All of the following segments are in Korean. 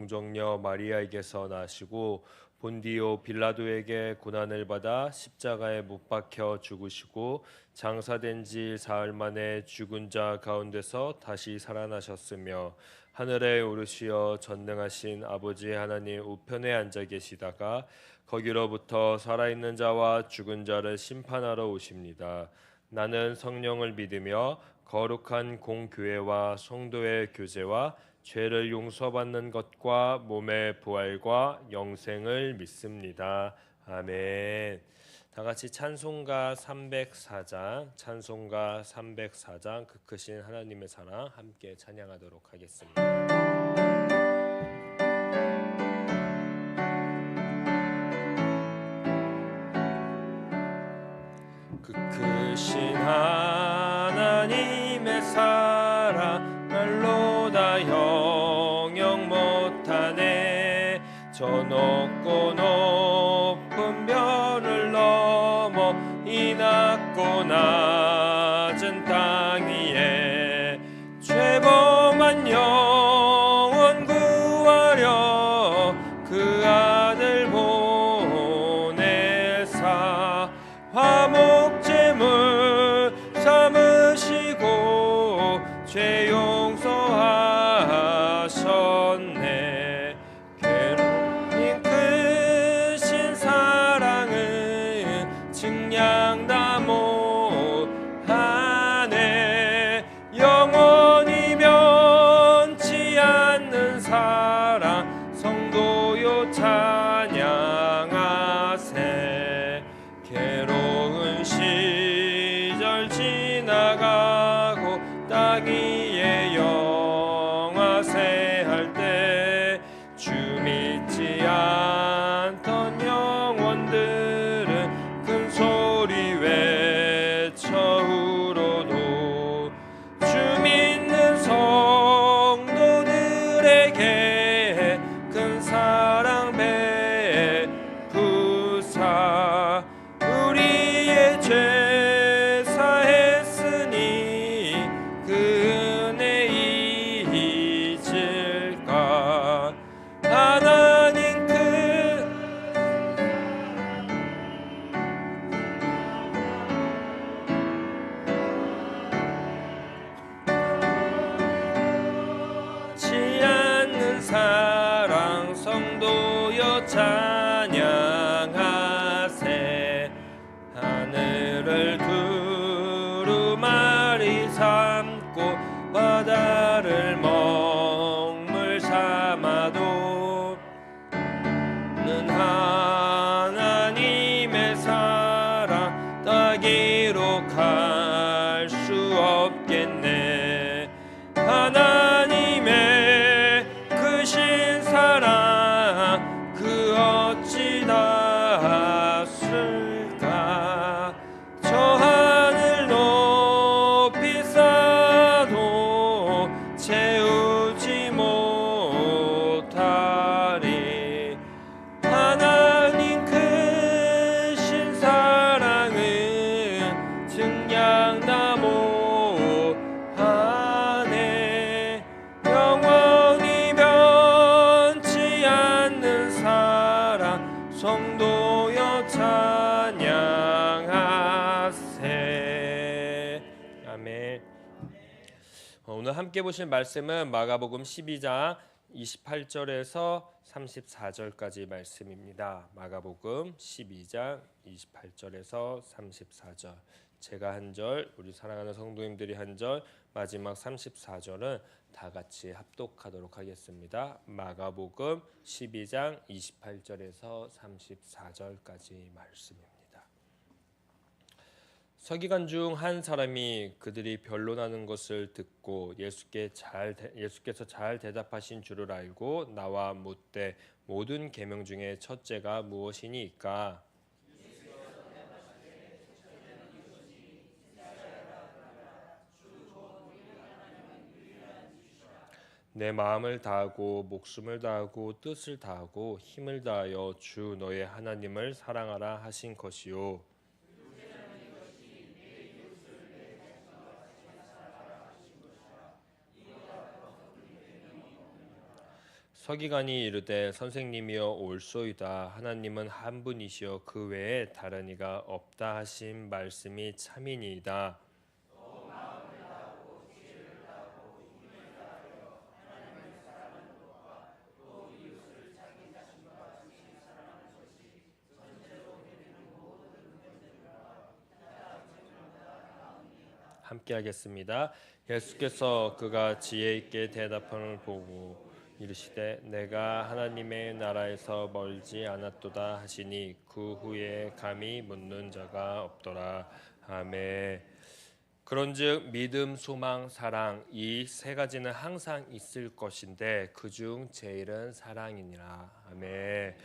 동정녀 마리아에게서 나시고 본디오 빌라도에게 고난을 받아 십자가에 못 박혀 죽으시고 장사된 지 사흘 만에 죽은 자 가운데서 다시 살아나셨으며 하늘에 오르시어 전능하신 아버지 하나님 우편에 앉아 계시다가 거기로부터 살아있는 자와 죽은 자를 심판하러 오십니다. 나는 성령을 믿으며 거룩한 공교회와 성도의 교제와 죄를 용서받는 것과 몸의 부활과 영생을 믿습니다. 아멘. 다 같이 찬송가 304장, 찬송가 304장 그 크신 하나님의 사랑 함께 찬양하도록 하겠습니다. 그 크신 하나님의 사랑 말로 다 형용 못하네. 저 높고 높은 별을 넘어 이 낮고 낮은 땅 위에 죄범한 영혼 구하려 그 아들 보내사 화목제물 삼으시고 죄 용서하셨네. 괴로운 크신 사랑은 증량 다 못하네. 영원히 변치 않는 사랑 성도요 찬양하세. 괴로운 시절 지나가고 딱 위에 영화세 할 때 주 믿지 않던 영혼들은 큰 소리 외쳐 울어도 주 믿는 성도들에게 큰 사랑 베푸사 우리의 죄 사했으니 그 은혜 잊을까. 하나님 그 지 않는 사랑 성도여 찬양하세. 하늘을 두루마리 삼고 바다를 먹물 삼아도 는 하나님의 사랑 다 기록할 수 없겠네. 하나님의 크신 사랑 그 어찌 닿았을까. 저 하늘 높이 쌓아도 채우지 못하리. 하나님 크신 사랑은 증량 다 못하네. 영원히 변치 않는 사랑 성도여 찬양하세. 아멘. 오늘 함께 보실 말씀은 마가복음 12장 28절에서 34절까지 말씀입니다. 마가복음 12장 28절에서 34절. 제가 한 절, 우리 사랑하는 성도님들이 한 절, 마지막 34절은 다 같이 합독하도록 하겠습니다. 마가복음 12장 28절에서 34절까지 말씀입니다. 서기관 중 한 사람이 그들이 변론하는 것을 듣고 예수께서 잘 대답하신 줄을 알고 나와 묻되 모든 계명 중에 첫째가 무엇이니까? 내 마음을 다하고 목숨을 다하고 뜻을 다하고 힘을 다하여 주 너의 하나님을 사랑하라 하신 것이요. 서기관이 이르되 선생님이여 올소이다. 하나님은 한 분이시여 그 외에 다른 이가 없다 하신 말씀이 참이니이다. 함께 하겠습니다. 예수께서 그가 지혜 있게 대답함을 보고 이르시되 내가 하나님의 나라에서 멀지 않았도다 하시니 그 후에 감히 묻는 자가 없더라. 아멘. 그런즉 믿음, 소망, 사랑 이 세 가지는 항상 있을 것인데 그중 제일은 사랑이니라. 아멘.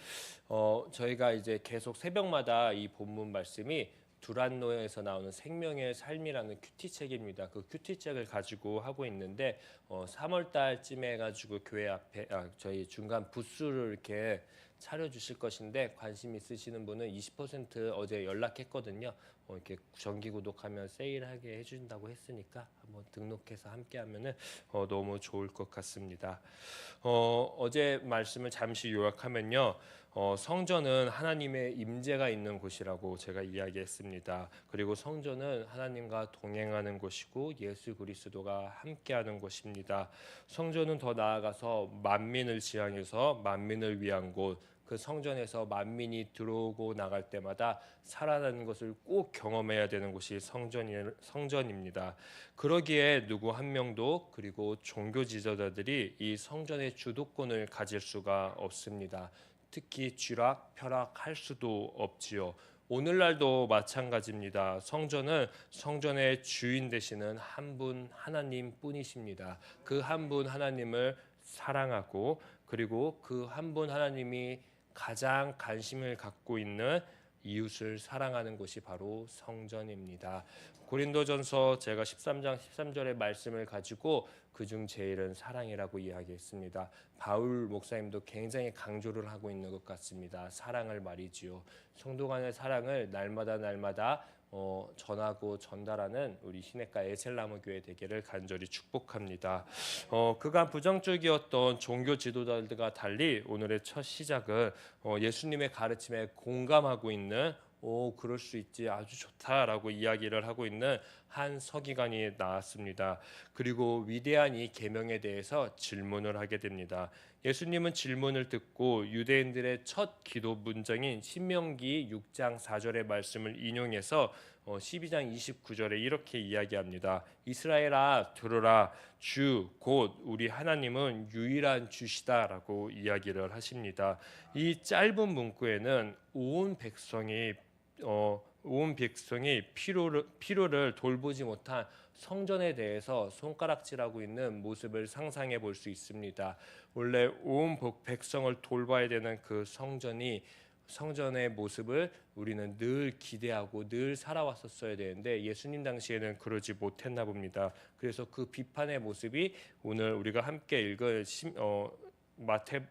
저희가 이제 계속 새벽마다 이 본문 말씀이 두란노에서 나오는 생명의 삶이라는 큐티 책입니다. 그 큐티 책을 가지고 하고 있는데 3월 달쯤에 해가지고 교회 앞에 저희 중간 부스를 이렇게 차려주실 것인데 관심 있으시는 분은 20% 어제 연락했거든요. 이렇게 정기 구독하면 세일하게 해준다고 했으니까 한번 등록해서 함께하면은 너무 좋을 것 같습니다. 어제 말씀을 잠시 요약하면요. 성전은 하나님의 임재가 있는 곳이라고 제가 이야기했습니다. 그리고 성전은 하나님과 동행하는 곳이고 예수 그리스도가 함께하는 곳입니다. 성전은 더 나아가서 만민을 지향해서 만민을 위한 곳, 그 성전에서 만민이 들어오고 나갈 때마다 살아나는 것을 꼭 경험해야 되는 곳이 성전입니다. 그러기에 누구 한 명도 그리고 종교 지도자들이 이 성전의 주도권을 가질 수가 없습니다. 특히 쥐락펴락할 수도 없지요. 오늘날도 마찬가지입니다. 성전은 성전의 주인 되시는 한 분 하나님 뿐이십니다. 그 한 분 하나님을 사랑하고 그리고 그 한 분 하나님이 가장 관심을 갖고 있는 이웃을 사랑하는 곳이 바로 성전입니다. 고린도전서 제가 13장 13절의 말씀을 가지고 그중 제일은 사랑이라고 이야기했습니다. 바울 목사님도 굉장히 강조를 하고 있는 것 같습니다. 사랑을 말이지요. 성도 간의 사랑을 날마다 전하고 전달하는 우리 시냇가 에셀나무 교회 되기를 간절히 축복합니다. 그간 부정적이었던 종교 지도자들과 달리 오늘의 첫 시작은 예수님의 가르침에 공감하고 있는 그럴 수 있지 아주 좋다라고 이야기를 하고 있는 한 서기관이 나왔습니다. 그리고 위대한 이 계명에 대해서 질문을 하게 됩니다. 예수님은 질문을 듣고 유대인들의 첫 기도 문장인 신명기 6장 4절의 말씀을 인용해서 12장 29절에 이렇게 이야기합니다. 이스라엘아 들으라 주 곧 우리 하나님은 유일한 주시다라고 이야기를 하십니다. 이 짧은 문구에는 온 백성이 필요를 돌보지 못한 성전에 대해서 손가락질하고 있는 모습을 상상해 볼 수 있습니다. 원래 온 백성을 돌봐야 되는 그 성전의 모습을 우리는 늘 기대하고 늘 살아왔었어야 되는데 예수님 당시에는 그러지 못했나 봅니다. 그래서 그 비판의 모습이 오늘 우리가 함께 읽을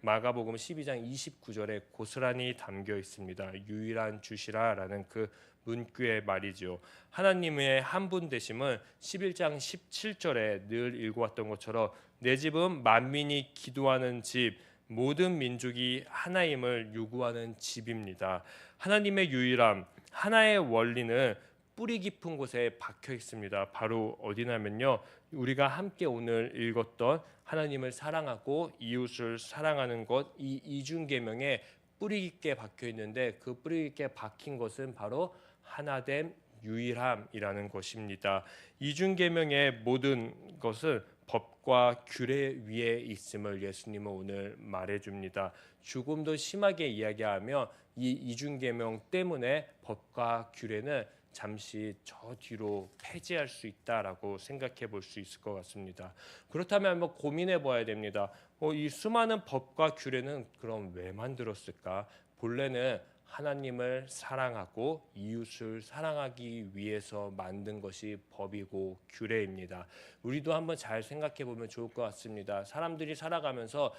마가복음 12장 29절에 고스란히 담겨 있습니다. 유일한 주시라라는 그 문구의 말이죠. 하나님의 한 분 되심은 11장 17절에 늘 읽어왔던 것처럼 내 집은 만민이 기도하는 집 모든 민족이 하나임을 요구하는 집입니다. 하나님의 유일함, 하나의 원리는 뿌리 깊은 곳에 박혀 있습니다. 바로 어디냐면요. 우리가 함께 오늘 읽었던 하나님을 사랑하고 이웃을 사랑하는 것, 이 이중계명에 뿌리 깊게 박혀 있는데 그 뿌리 깊게 박힌 것은 바로 하나됨 유일함이라는 것입니다. 이중계명의 모든 것은 법과 규례 위에 있음을 예수님은 오늘 말해줍니다. 조금 더 심하게 이야기하면 이 이중계명 때문에 법과 규례는 잠시 저 뒤로 폐지할 수 있다라고 생각해 볼 수 있을 것 같습니다. 그렇다면 한번 고민해 봐야 됩니다. 이 수많은 법과 규례는 그럼 왜 만들었을까? 본래는 하나님을 사랑하고 이웃을 사랑하기 위해서 만든 것이 법이고 규례입니다. 우리도 한번 잘 생각해 보면 좋을 것 같습니다. 사람들이 살아가면서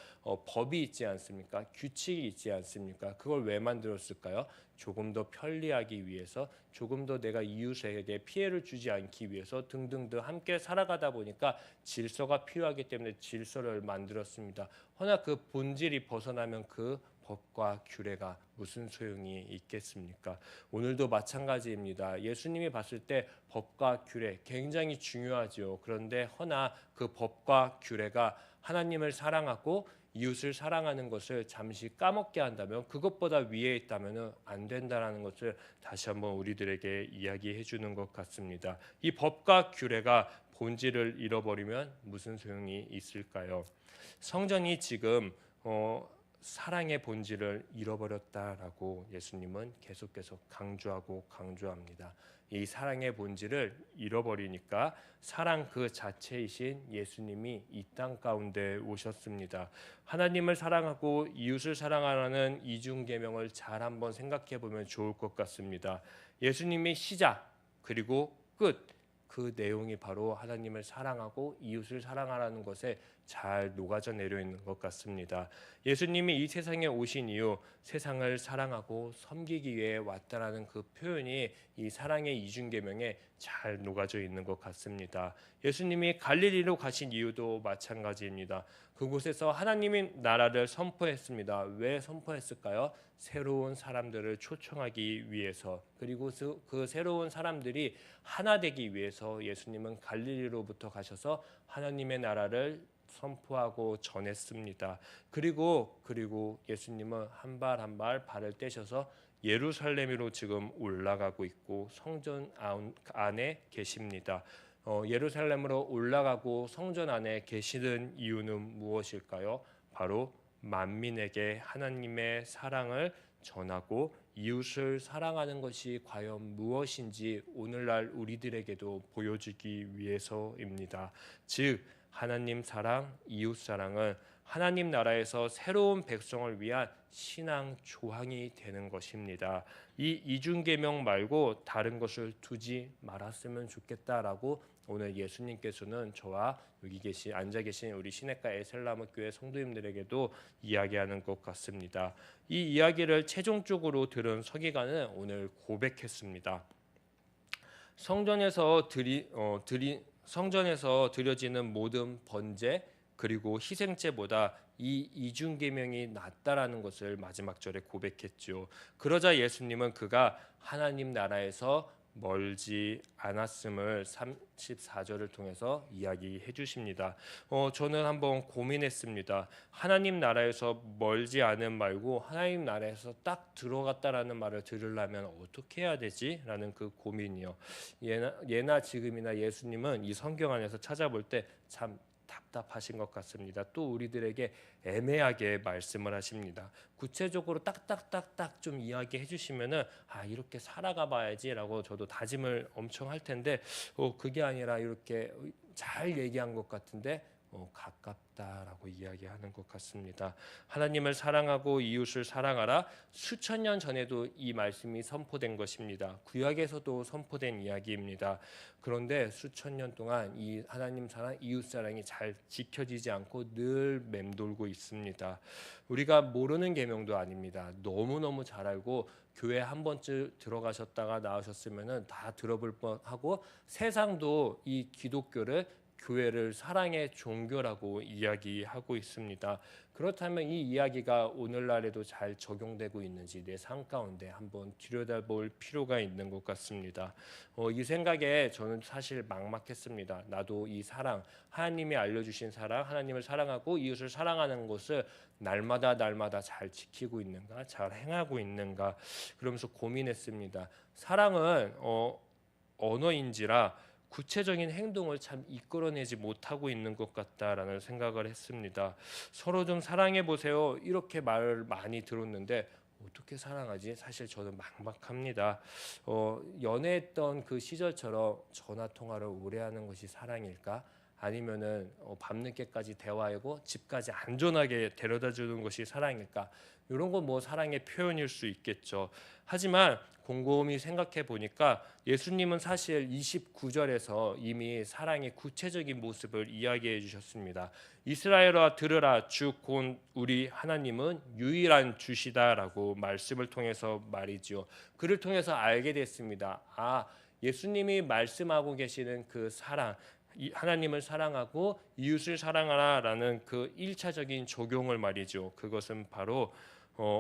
법이 있지 않습니까? 규칙이 있지 않습니까? 그걸 왜 만들었을까요? 조금 더 편리하기 위해서, 조금 더 내가 이웃에게 피해를 주지 않기 위해서 등등등 함께 살아가다 보니까 질서가 필요하기 때문에 질서를 만들었습니다. 허나 그 본질이 벗어나면 그 법과 규례가 무슨 소용이 있겠습니까? 오늘도 마찬가지입니다. 예수님이 봤을 때 법과 규례 굉장히 중요하죠. 그런데 허나 그 법과 규례가 하나님을 사랑하고 이웃을 사랑하는 것을 잠시 까먹게 한다면, 그것보다 위에 있다면 안 된다라는 것을 다시 한번 우리들에게 이야기해 주는 것 같습니다. 이 법과 규례가 본질을 잃어버리면 무슨 소용이 있을까요? 성전이 지금 사랑의 본질을 잃어버렸다라고 예수님은 계속 강조합니다. 이 사랑의 본질을 잃어버리니까 사랑 그 자체이신 예수님이 이 땅 가운데 오셨습니다. 하나님을 사랑하고 이웃을 사랑하라는 이중 계명을 잘 한번 생각해 보면 좋을 것 같습니다. 예수님의 시작 그리고 끝, 그 내용이 바로 하나님을 사랑하고 이웃을 사랑하라는 것에 잘 녹아져 내려 있는 것 같습니다. 예수님이 이 세상에 오신 이후 세상을 사랑하고 섬기기 위해 왔다라는 그 표현이 이 사랑의 이중계명에 잘 녹아져 있는 것 같습니다. 예수님이 갈릴리로 가신 이유도 마찬가지입니다. 그곳에서 하나님의 나라를 선포했습니다. 왜 선포했을까요? 새로운 사람들을 초청하기 위해서, 그리고 그 새로운 사람들이 하나 되기 위해서 예수님은 갈릴리로부터 가셔서 하나님의 나라를 선포하고 전했습니다. 그리고 예수님은 한 발 한 발 발을 떼셔서 예루살렘으로 지금 올라가고 있고 성전 안에 계십니다. 예루살렘으로 올라가고 성전 안에 계시는 이유는 무엇일까요? 바로 만민에게 하나님의 사랑을 전하고 이웃을 사랑하는 것이 과연 무엇인지 오늘날 우리들에게도 보여주기 위해서입니다. 즉 하나님 사랑, 이웃 사랑은 하나님 나라에서 새로운 백성을 위한 신앙 조항이 되는 것입니다. 이 이중계명 말고 다른 것을 두지 말았으면 좋겠다라고 오늘 예수님께서는 저와 여기 앉아 계신 우리 시내가 에셀라무 교회 성도님들에게도 이야기하는 것 같습니다. 이 이야기를 최종적으로 들은 서기관은 오늘 고백했습니다. 성전에서 드려지는 모든 번제 그리고 희생제보다 이 이중계명이 낫다라는 것을 마지막 절에 고백했죠. 그러자 예수님은 그가 하나님 나라에서 멀지 않았음을 34절을 통해서 이야기해 주십니다. 저는 한번 고민했습니다. 하나님 나라에서 멀지 않은 말고 하나님 나라에서 딱 들어갔다라는 말을 들으려면 어떻게 해야 되지? 라는 그 고민이요. 예나 지금이나 예수님은 이 성경 안에서 찾아볼 때 참 답답하신 것 같습니다. 또 우리들에게 애매하게 말씀을 하십니다. 구체적으로 딱딱딱딱 좀 이야기해 주시면은 이렇게 살아가 봐야지라고 저도 다짐을 엄청 할 텐데 그게 아니라 이렇게 잘 얘기한 것 같은데 가깝다라고 이야기하는 것 같습니다. 하나님을 사랑하고 이웃을 사랑하라. 수천 년 전에도 이 말씀이 선포된 것입니다. 구약에서도 선포된 이야기입니다. 그런데 수천 년 동안 이 하나님 사랑, 이웃 사랑이 잘 지켜지지 않고 늘 맴돌고 있습니다. 우리가 모르는 계명도 아닙니다. 너무너무 잘 알고 교회 한 번쯤 들어가셨다가 나오셨으면은 다 들어볼 뻔하고 세상도 이 기독교를 교회를 사랑의 종교라고 이야기하고 있습니다. 그렇다면 이 이야기가 오늘날에도 잘 적용되고 있는지 내 삶 가운데 한번 들여다볼 필요가 있는 것 같습니다. 이 생각에 저는 사실 막막했습니다. 나도 이 사랑, 하나님이 알려주신 사랑, 하나님을 사랑하고 이웃을 사랑하는 것을 날마다 잘 지키고 있는가, 잘 행하고 있는가, 그러면서 고민했습니다. 사랑은 언어인지라 구체적인 행동을 참 이끌어내지 못하고 있는 것 같다라는 생각을 했습니다. 서로 좀 사랑해 보세요. 이렇게 말을 많이 들었는데 어떻게 사랑하지? 사실 저는 막막합니다. 연애했던 그 시절처럼 전화 통화를 오래 하는 것이 사랑일까? 아니면은 밤늦게까지 대화하고 집까지 안전하게 데려다 주는 것이 사랑일까? 이런 건 뭐 사랑의 표현일 수 있겠죠. 하지만 곰곰이 생각해 보니까 예수님은 사실 29절에서 이미 사랑의 구체적인 모습을 이야기해 주셨습니다. 이스라엘아 들으라, 주 곧 우리 하나님은 유일한 주시다라고 말씀을 통해서 말이죠. 그를 통해서 알게 됐습니다. 예수님이 말씀하고 계시는 그 사랑, 하나님을 사랑하고 이웃을 사랑하라라는 그 1차적인 적용을 말이죠. 그것은 바로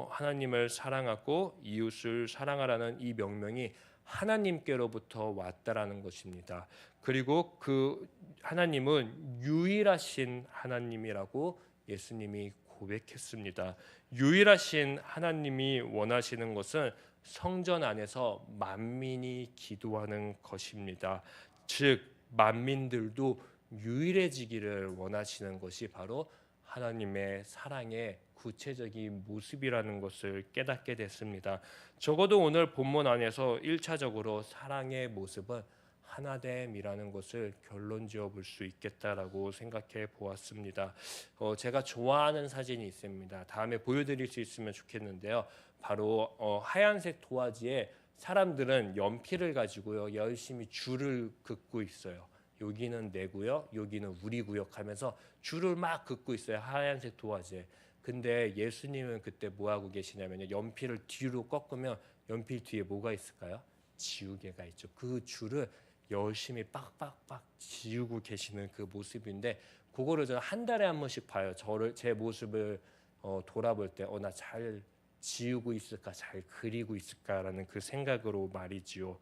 하나님을 사랑하고 이웃을 사랑하라는 이 명령이 하나님께로부터 왔다라는 것입니다. 그리고 그 하나님은 유일하신 하나님이라고 예수님이 고백했습니다. 유일하신 하나님이 원하시는 것은 성전 안에서 만민이 기도하는 것입니다. 즉 만민들도 유일해지기를 원하시는 것이 바로 하나님의 사랑의 구체적인 모습이라는 것을 깨닫게 됐습니다. 적어도 오늘 본문 안에서 1차적으로 사랑의 모습은 하나됨이라는 것을 결론지어 볼 수 있겠다라고 생각해 보았습니다. 제가 좋아하는 사진이 있습니다. 다음에 보여드릴 수 있으면 좋겠는데요. 바로 하얀색 도화지에 사람들은 연필을 가지고요 열심히 줄을 긋고 있어요. 여기는 내 구역, 여기는 우리 구역 하면서 줄을 막 긋고 있어요. 하얀색 도화지에. 근데 예수님은 그때 뭐 하고 계시냐면요. 연필을 뒤로 꺾으면 연필 뒤에 뭐가 있을까요? 지우개가 있죠. 그 줄을 열심히 빡빡빡 지우고 계시는 그 모습인데 그거를 저는 한 달에 한 번씩 봐요. 제 모습을 돌아볼 때 나 잘 지우고 있을까, 잘 그리고 있을까라는 그 생각으로 말이지요.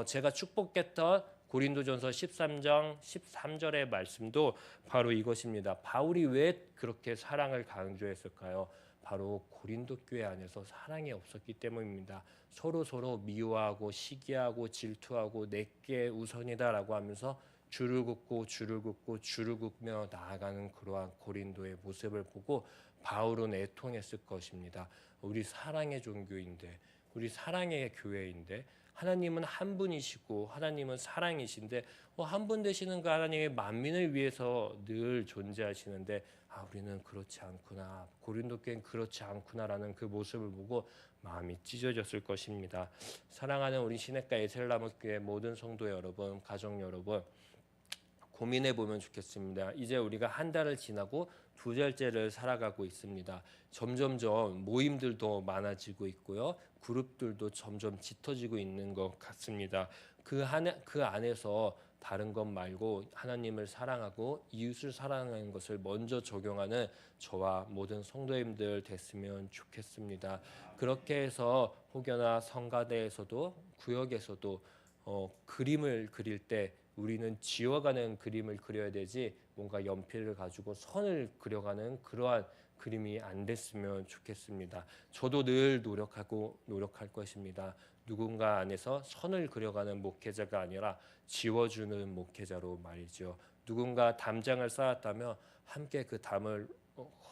제가 축복했던 고린도전서 13장 13절의 말씀도 바로 이것입니다. 바울이 왜 그렇게 사랑을 강조했을까요? 바로 고린도 교회 안에서 사랑이 없었기 때문입니다. 서로 미워하고 시기하고 질투하고 내게 우선이다라고 하면서 줄을 긋며 나아가는 그러한 고린도의 모습을 보고 바울은 애통했을 것입니다. 우리 사랑의 종교인데, 우리 사랑의 교회인데 하나님은 한 분이시고 하나님은 사랑이신데 한 분 되시는 그 하나님의 만민을 위해서 늘 존재하시는데 우리는 그렇지 않구나, 고린도 교회는 그렇지 않구나라는 그 모습을 보고 마음이 찢어졌을 것입니다. 사랑하는 우리 시냇가 에셀나무교회 모든 성도 여러분, 가족 여러분, 고민해 보면 좋겠습니다. 이제 우리가 한 달을 지나고 두 달째를 살아가고 있습니다. 점점점 모임들도 많아지고 있고요. 그룹들도 점점 짙어지고 있는 것 같습니다. 그 안에서 다른 것 말고 하나님을 사랑하고 이웃을 사랑하는 것을 먼저 적용하는 저와 모든 성도님들 됐으면 좋겠습니다. 그렇게 해서 혹여나 성가대에서도 구역에서도 그림을 그릴 때 우리는 지워가는 그림을 그려야 되지 뭔가 연필을 가지고 선을 그려가는 그러한 그림이 안 됐으면 좋겠습니다. 저도 늘 노력할 것입니다. 누군가 안에서 선을 그려가는 목회자가 아니라 지워주는 목회자로 말이죠. 누군가 담장을 쌓았다면 함께 그 담을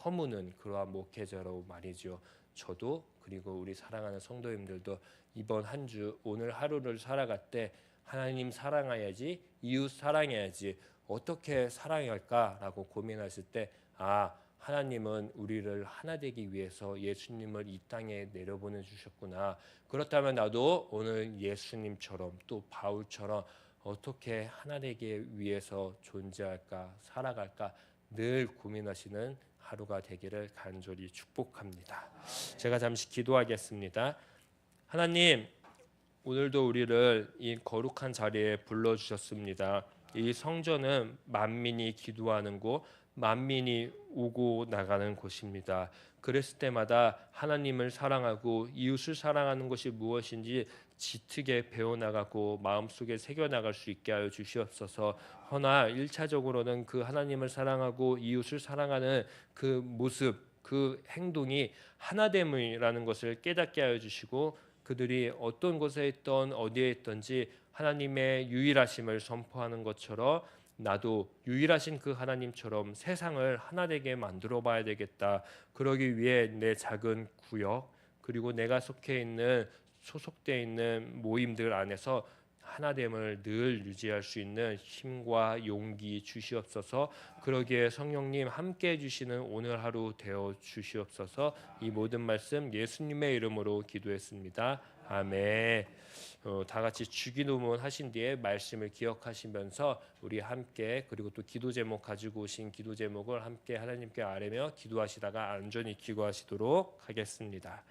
허무는 그러한 목회자로 말이죠. 저도 그리고 우리 사랑하는 성도님들도 이번 한 주 오늘 하루를 살아갈 때 하나님 사랑해야지, 이웃 사랑해야지, 어떻게 사랑해야 할까라고 고민하실 때 하나님은 우리를 하나 되기 위해서 예수님을 이 땅에 내려보내 주셨구나. 그렇다면 나도 오늘 예수님처럼 또 바울처럼 어떻게 하나 되기 위해서 존재할까, 살아갈까 늘 고민하시는 하루가 되기를 간절히 축복합니다. 제가 잠시 기도하겠습니다. 하나님, 오늘도 우리를 이 거룩한 자리에 불러주셨습니다. 이 성전은 만민이 기도하는 곳, 만민이 오고 나가는 곳입니다. 그랬을 때마다 하나님을 사랑하고 이웃을 사랑하는 것이 무엇인지 짙게 배워나가고 마음속에 새겨나갈 수 있게 하여 주시옵소서. 허나 1차적으로는 그 하나님을 사랑하고 이웃을 사랑하는 그 모습, 그 행동이 하나됨이라는 것을 깨닫게 하여 주시고 그들이 어떤 곳에 있던 어디에 있던지 하나님의 유일하심을 선포하는 것처럼 나도 유일하신 그 하나님처럼 세상을 하나 되게 만들어 봐야 되겠다. 그러기 위해 내 작은 구역 그리고 내가 소속되어 있는 모임들 안에서 하나됨을 늘 유지할 수 있는 힘과 용기 주시옵소서. 그러기에 성령님 함께해 주시는 오늘 하루 되어 주시옵소서. 이 모든 말씀 예수님의 이름으로 기도했습니다. 아멘. 다 같이 주기도문 하신 뒤에 말씀을 기억하시면서 우리 함께 그리고 또 기도 제목 가지고 오신 기도 제목을 함께 하나님께 아뢰며 기도하시다가 안전히 기도하시도록 하겠습니다.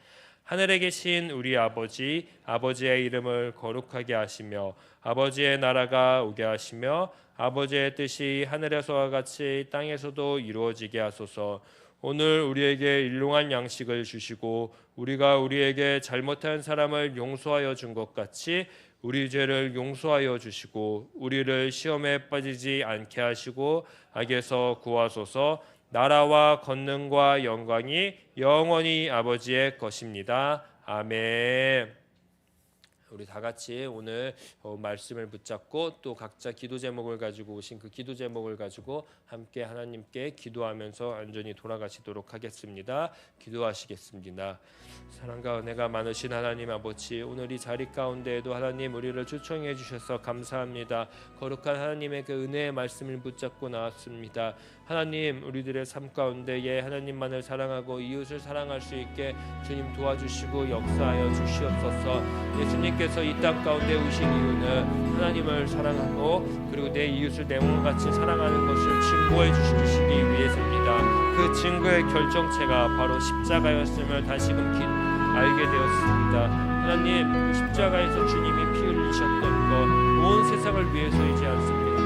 하늘에 계신 우리 아버지, 아버지의 이름을 거룩하게 하시며 아버지의 나라가 오게 하시며 아버지의 뜻이 하늘에서와 같이 땅에서도 이루어지게 하소서. 오늘 우리에게 일용할 양식을 주시고 우리가 우리에게 잘못한 사람을 용서하여 준 것 같이 우리 죄를 용서하여 주시고 우리를 시험에 빠지지 않게 하시고 악에서 구하소서. 나라와 권능과 영광이 영원히 아버지의 것입니다. 아멘. 우리 다 같이 오늘 말씀을 붙잡고 또 각자 기도 제목을 가지고 오신 그 기도 제목을 가지고 함께 하나님께 기도하면서 안전히 돌아가시도록 하겠습니다. 기도하시겠습니다. 사랑과 은혜가 많으신 하나님 아버지, 오늘 이 자리 가운데에도 하나님 우리를 초청해 주셔서 감사합니다. 거룩한 하나님의 그 은혜의 말씀을 붙잡고 나왔습니다. 하나님, 우리들의 삶 가운데에 하나님만을 사랑하고 이웃을 사랑할 수 있게 주님 도와주시고 역사하여 주시옵소서. 예수님께서 이 땅 가운데 오신 이유는 하나님을 사랑하고 그리고 내 이웃을 내 몸과 같이 사랑하는 것을 증거해 주시기 위해서입니다. 그 증거의 결정체가 바로 십자가였음을 다시금 알게 되었습니다. 하나님, 그 십자가에서 주님이 피 흘리셨던 것 온 세상을 위해서이지 않습니까?